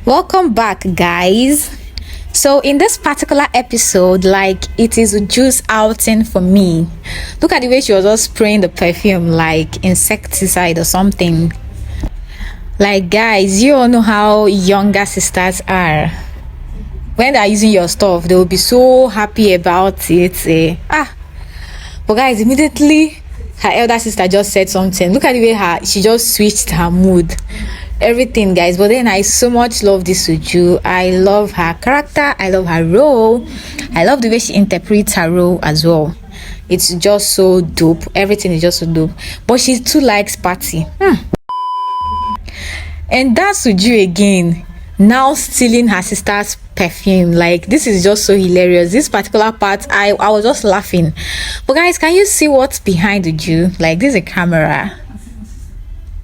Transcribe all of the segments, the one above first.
Welcome back, guys. So in this particular episode, like, it is a juice outing for me. Look at the way she was just spraying the perfume like insecticide or something. Like, guys, you all know how younger sisters are. When they're using your stuff, they will be so happy about it. But guys, immediately her elder sister just said something. Look at the way she just switched her mood, everything, guys. But then I so much love this Uju. I love her character, I love her role, I love the way she interprets her role as well. It's just so dope. Everything is just so dope. But she too likes party. And that's Uju again, now stealing her sister's perfume. Like, this is just so hilarious. This particular part, I was just laughing. But guys, can you see what's behind Uju? Like, this is a camera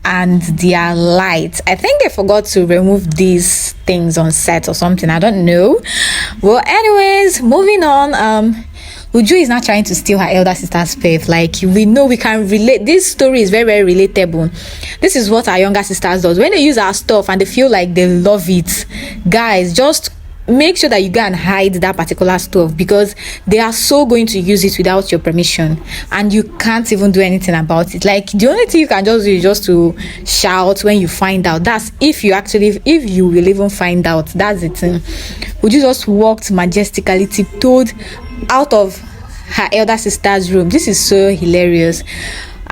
and their lights. I think they forgot to remove these things on set or something, I don't know. Well, anyways, moving on. Uju is not trying to steal her elder sister's perf. Like, we know, we can relate. This story is very, very relatable. This is what our younger sisters does when they use our stuff and they feel like they love it. Guys, just make sure that you go and hide that particular stuff, because they are so going to use it without your permission and you can't even do anything about it. Like, the only thing you can just do is just to shout when you find out. That's if you will even find out. That's the thing. Uju just walked majestically, tiptoed out of her elder sister's room. This is so hilarious.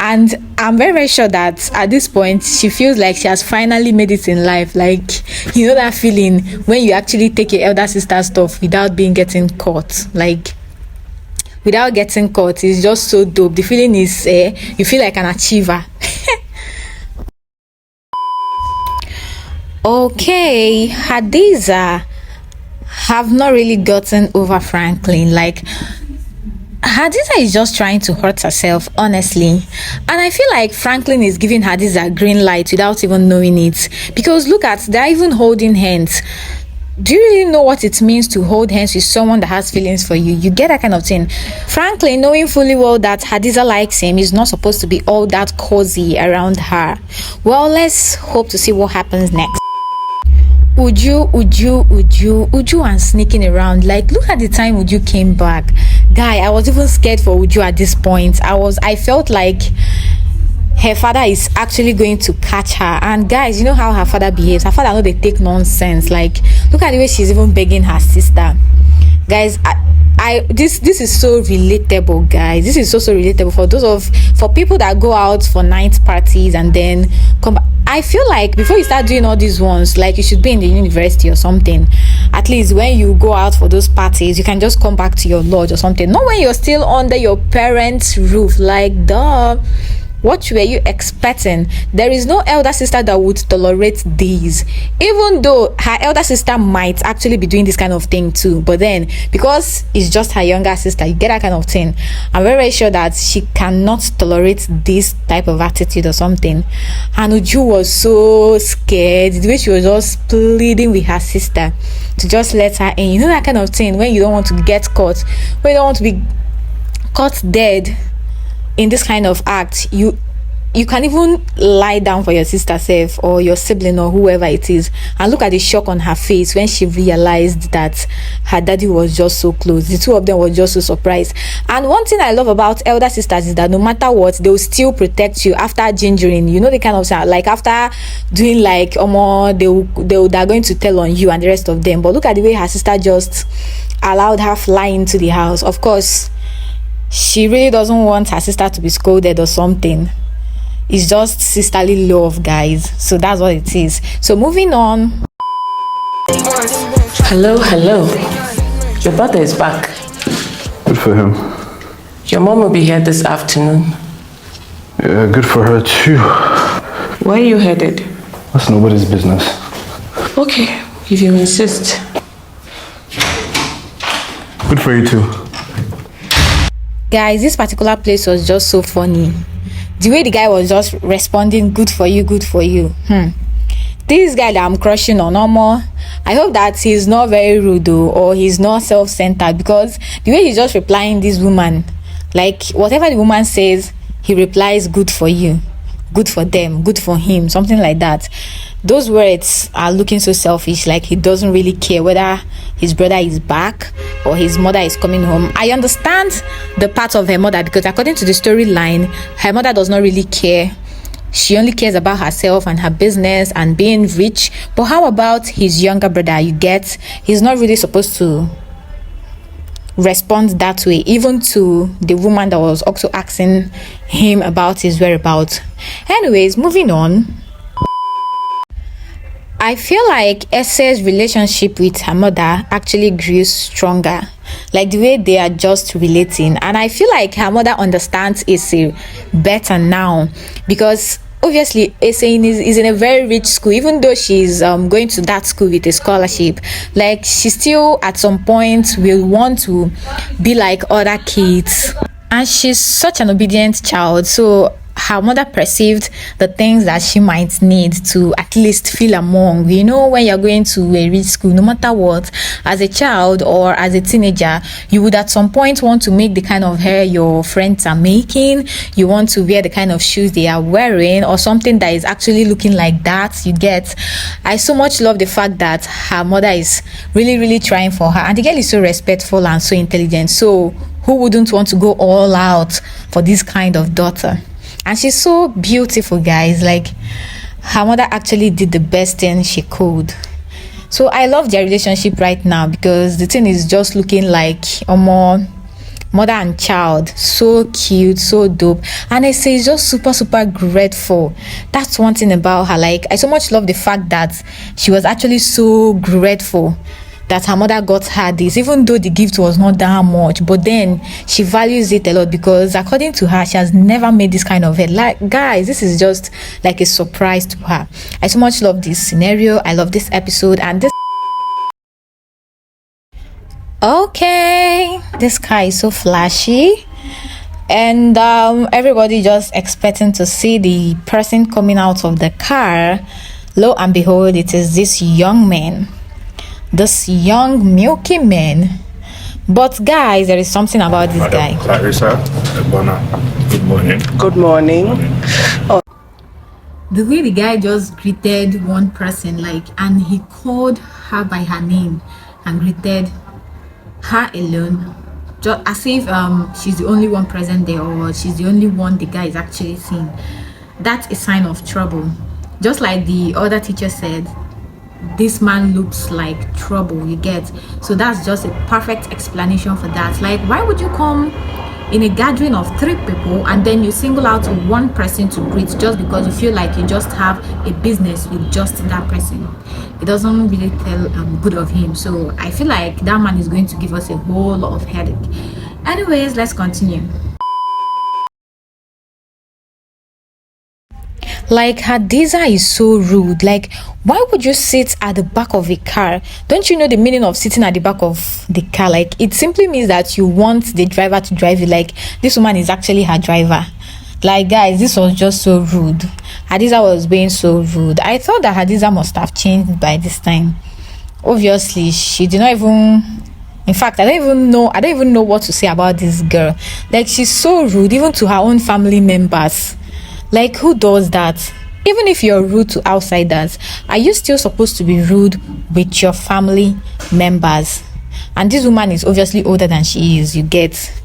And I'm very, very sure that at this point, she feels like she has finally made it in life. Like, you know that feeling when you actually take your elder sister's stuff without getting caught. Like, without getting caught is just so dope. The feeling is, you feel like an achiever. Okay, Hadiza have not really gotten over Franklin. Like, Hadiza is just trying to hurt herself, honestly. And I feel like Franklin is giving Hadiza a green light without even knowing it. Because look at, they're even holding hands. Do you really know what it means to hold hands with someone that has feelings for you? You get that kind of thing. Franklin, knowing fully well that Hadiza likes him, is not supposed to be all that cozy around her. Well, let's hope to see what happens next. Uju and sneaking around. Like, look at the time Uju came back. Guy, I was even scared for Uju at this point. I felt like her father is actually going to catch her. And guys, you know how her father behaves. Her father know they take nonsense. Like, look at the way she's even begging her sister. Guys, this is so relatable, guys. This is so relatable for people that go out for night parties and then come back. I feel like before you start doing all these ones, like, you should be in the university or something. At least when you go out for those parties, you can just come back to your lodge or something. Not when you're still under your parents' roof. Like, duh. What were you expecting? There is no elder sister that would tolerate these, even though her elder sister might actually be doing this kind of thing too. But then, because it's just her younger sister, you get that kind of thing. I'm very, very sure that she cannot tolerate this type of attitude or something. And Uju was so scared, the way she was just pleading with her sister to just let her in. You know that kind of thing, when you don't want to get caught, when you don't want to be caught dead in this kind of act. You can even lie down for your sister self or your sibling or whoever it is, and look at the shock on her face when she realized that her daddy was just so close. The two of them were just so surprised. And one thing I love about elder sisters is that no matter what, they will still protect you after gingering. You know, the kind of, like, after doing like they're going to tell on you and the rest of them. But look at the way her sister just allowed her fly into the house. Of course, she really doesn't want her sister to be scolded or something. It's just sisterly love, guys. So that's what it is. So moving on. Hello. Your brother is back. Good for him. Your mom will be here this afternoon. Yeah, good for her too. Where are you headed? That's nobody's business. Okay, if you insist. Good for you too. Guys, this particular place was just so funny. The way the guy was just responding, good for you. This guy that I'm crushing on, Omo, I hope that he's not very rude though, or he's not self-centered, because the way he's just replying this woman, like, whatever the woman says, he replies, good for you. good for them, good for him, something like that. Those words are looking so selfish, like he doesn't really care whether his brother is back or his mother is coming home. I understand the part of her mother, because according to the storyline, her mother does not really care. She only cares about herself and her business and being rich. But how about his younger brother? You get, he's not really supposed to respond that way, even to the woman that was also asking him about his whereabouts. Anyways, moving on. I feel like Essie's relationship with her mother actually grew stronger, like the way they are just relating. And I feel like her mother understands Essie better now, because obviously Essie is in a very rich school. Even though she's going to that school with a scholarship, like she still at some point will want to be like other kids. And she's such an obedient child, so her mother perceived the things that she might need to at least feel among. You know, when you're going to a rich school, no matter what, as a child or as a teenager, you would at some point want to make the kind of hair your friends are making. You want to wear the kind of shoes they are wearing, or something that is actually looking like that. You get. I so much love the fact that her mother is really trying for her, and the girl is so respectful and so intelligent. So who wouldn't want to go all out for this kind of daughter? And she's so beautiful, guys. Like, her mother actually did the best thing she could. So I love their relationship right now, because the thing is just looking like a more mother and child. So cute, so dope. And I say it's just super grateful. That's one thing about her. Like, I so much love the fact that she was actually so grateful that her mother got her this, even though the gift was not that much, but then she values it a lot, because according to her, she has never made this kind of hair. Like, guys, this is just like a surprise to her. I so much love this scenario. I love this episode. And this, okay, this car is so flashy, and everybody just expecting to see the person coming out of the car. Lo and behold, it is this young man, this young milky man. But guys, there is something about this guy. Clarissa, good morning. Good morning. Oh. The way the guy just greeted one person, like, and he called her by her name and greeted her alone, just as if she's the only one present there, or she's the only one the guy is actually seeing. That's a sign of trouble. Just like the other teacher said, this man looks like trouble, you get. So that's just a perfect explanation for that. Like, why would you come in a gathering of 3 people and then you single out one person to greet just because you feel like you just have a business with just that person? It doesn't really tell good of him. So I feel like that man is going to give us a whole lot of headache. Anyways, let's continue. Like, Hadiza is so rude. Like, why would you sit at the back of a car? Don't you know the meaning of sitting at the back of the car? Like, it simply means that you want the driver to drive you. Like, this woman is actually her driver. Like, guys, this was just so rude. Hadiza was being so rude. I thought that Hadiza must have changed by this time. Obviously, she did not even... In fact, I don't even know what to say about this girl. Like, she's so rude, even to her own family members. Like, who does that? Even if you're rude to outsiders, are you still supposed to be rude with your family members? And this woman is obviously older than she is, you get.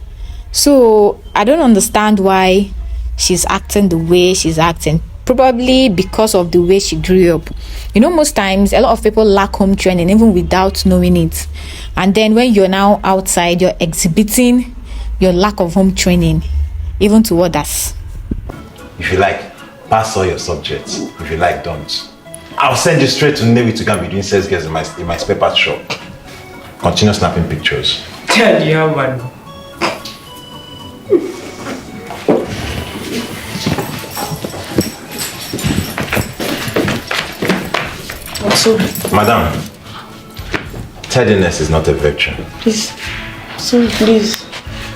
So I don't understand why she's acting the way she's acting. Probably because of the way she grew up. You know, most times a lot of people lack home training even without knowing it. And then when you're now outside, you're exhibiting your lack of home training even to others. If you like, pass all your subjects. If you like, don't. I'll send you straight to Navy to go and be doing sales girls in my spare parts shop. Continue snapping pictures. Tell you one. So, Madam, tardiness is not a virtue. Please. Sorry, please.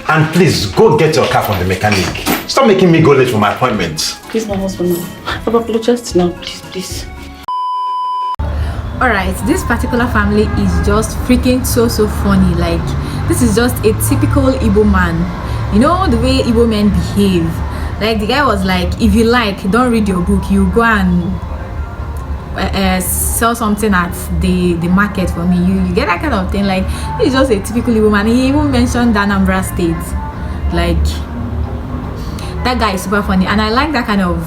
And please, go get your car from the mechanic. Stop making me go late for my appointment. Please, my husband. I've apologized now. Please. Alright, this particular family is just freaking so funny. Like, this is just a typical Igbo man. You know the way Igbo men behave. Like the guy was like, if you like, don't read your book, you go and sell something at the market for me. You get that kind of thing. Like, he's just a typical woman. He even mentioned Anambra State. Like, that guy is super funny, and I like that kind of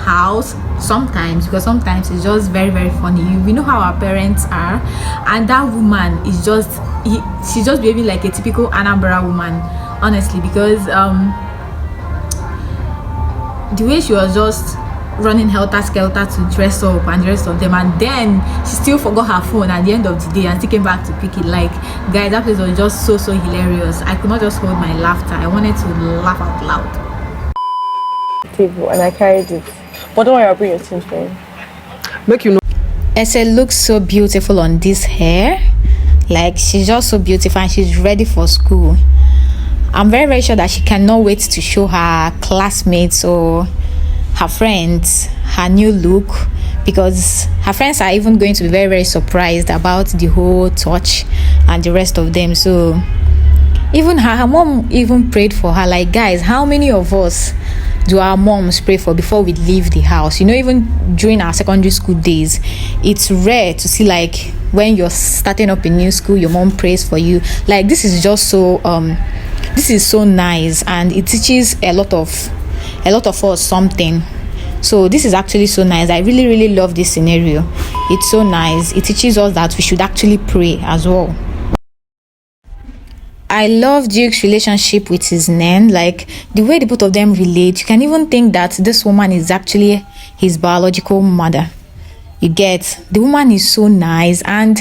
house sometimes, because sometimes it's just very, very funny. We know how our parents are, and that woman is just she's just behaving like a typical Anambra woman, honestly, because the way she was just running helter skelter to dress up and the rest of them, and then she still forgot her phone at the end of the day and still came back to pick it. Like, guys, that place was just so hilarious. I could not just hold my laughter. I wanted to laugh out loud. Table and I carried it. But don't worry, I'll bring your things for you. Make you know. Essie looks so beautiful on this hair. Like, she's just so beautiful and she's ready for school. I'm very, very sure that she cannot wait to show her classmates or her friends her new look, because her friends are even going to be very, very surprised about the whole touch and the rest of them. So even her mom even prayed for her. Like, guys, how many of us do our moms pray for before we leave the house? You know, even during our secondary school days, it's rare to see, like, when you're starting up a new school, your mom prays for you. Like, this is just so this is so nice, and it teaches a lot of us something. So this is actually so nice. I really, really love this scenario. It's so nice. It teaches us that we should actually pray as well. I love Duke's relationship with his nan. Like, the way the both of them relate, you can even think that this woman is actually his biological mother. You get, the woman is so nice, and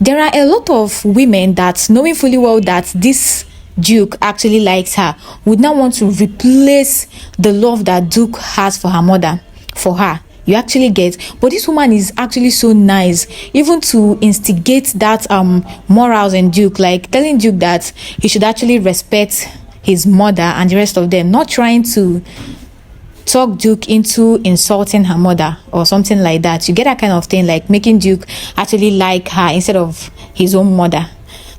there are a lot of women that, knowing fully well that this Duke actually likes her, would not want to replace the love that Duke has for her mother, for her. You actually get, but this woman is actually so nice, even to instigate that morals in Duke, like telling Duke that he should actually respect his mother and the rest of them, not trying to talk Duke into insulting her mother or something like that. You get that kind of thing, like making Duke actually like her instead of his own mother.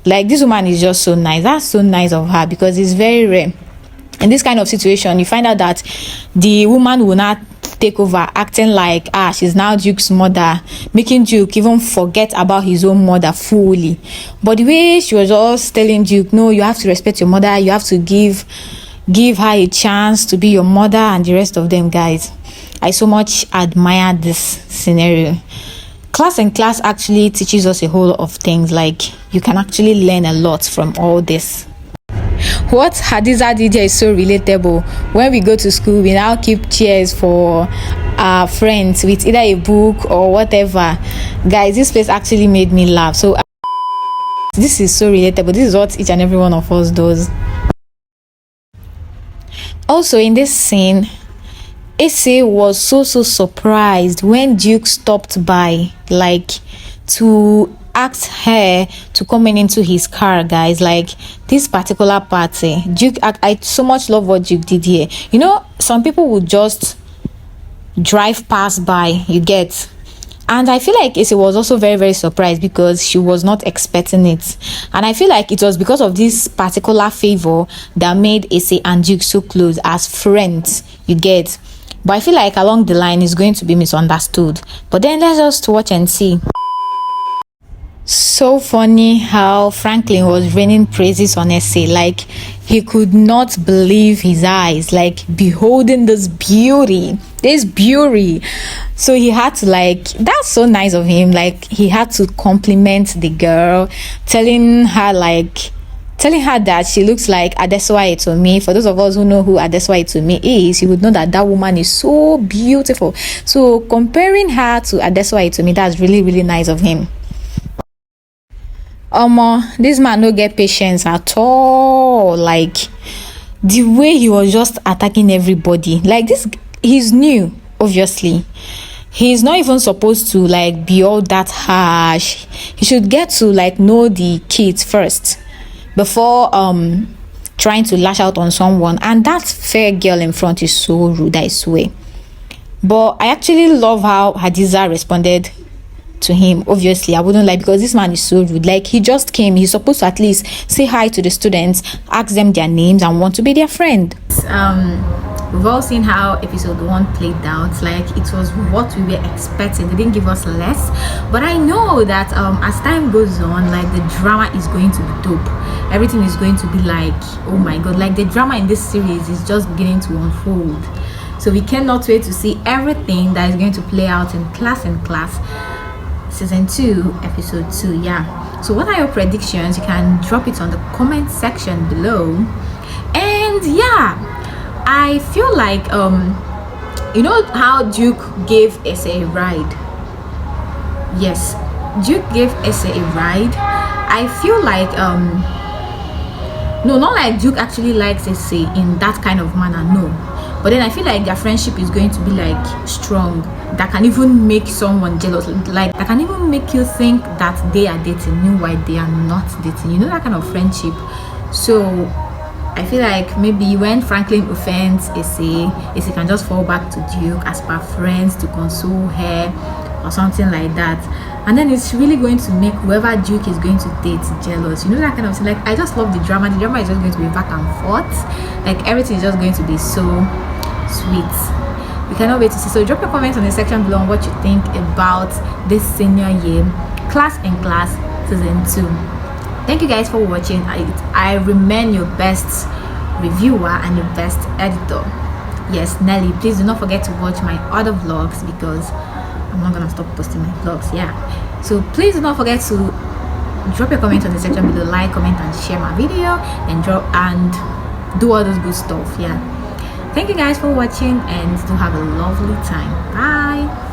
Like, this woman is just so nice. That's so nice of her, because it's very rare in this kind of situation. You find out that the woman will not take over, acting like she's now Duke's mother, making Duke even forget about his own mother fully. But the way she was just telling Duke, no, you have to respect your mother, you have to give her a chance to be your mother, and the rest of them, guys, I so much admire this scenario. Class and class actually teaches us a whole lot of things. Like, you can actually learn a lot from all this. What Hadiza did here is so relatable. When we go to school, we now keep chairs for our friends with either a book or whatever. Guys, this place actually made me laugh. So this is so relatable. This is what each and every one of us does. Also, in this scene, Essie was so surprised when Duke stopped by, like, to ask her to come into his car, guys. Like, this particular party, Duke, I so much love what Duke did here. You know, some people would just drive past by, you get, and I feel like Essie was also very, very surprised, because she was not expecting it. And I feel like it was because of this particular favor that made Essie and Duke so close as friends, you get. But I feel like along the line it's going to be misunderstood. But then let's just watch and see. So funny how Franklin was raining praises on Essie. Like, he could not believe his eyes, like, beholding this beauty. So he had to, like, that's so nice of him. Like, he had to compliment the girl, telling her that she looks like Adesowa Etomi. For those of us who know who Adesowa Etomi is, you would know that that woman is so beautiful. So comparing her to Adesowa Etomi, that's really, really nice of him. This man no get patience at all. Like, the way he was just attacking everybody. Like, this, he's new, obviously. He's not even supposed to, like, be all that harsh. He should get to, like, know the kids first before trying to lash out on someone. And that fair girl in front is so rude, I swear. But I actually love how Hadiza responded to him. Obviously, I wouldn't lie, because this man is so rude. Like, he just came, he's supposed to at least say hi to the students, ask them their names, and want to be their friend. We've all seen how episode 1 played out. Like, it was what we were expecting. They didn't give us less, but I know that as time goes on, like, the drama is going to be dope. Everything is going to be like, oh my god, like the drama in this series is just beginning to unfold. So we cannot wait to see everything that is going to play out in Class season 2 episode 2. Yeah, so what are your predictions? You can drop it on the comment section below. And yeah, I feel like you know how Duke gave Essie a ride? Yes, Duke gave Essie a ride. I feel like no, not like Duke actually likes Essie in that kind of manner, no, but then I feel like their friendship is going to be like strong, that can even make someone jealous, like that can even make you think that they are dating meanwhile they are not dating, you know, that kind of friendship. So I feel like maybe when Franklin offends Essie can just fall back to Duke as per friends to console her or something like that, and then it's really going to make whoever Duke is going to date jealous, you know, that kind of thing. Like, I just love the drama. The drama is just going to be back and forth, like everything is just going to be so sweet. We cannot wait to see. So drop your comments on the section below on what you think about this senior year Class season 2. Thank you guys for watching. I remain your best reviewer and your best editor. Yes, Nelly. Please do not forget to watch my other vlogs because I'm not gonna stop posting my vlogs. Yeah, so please do not forget to drop your comment on the section below, like, comment and share my video, and do all those good stuff. Yeah, thank you guys for watching and do have a lovely time. Bye.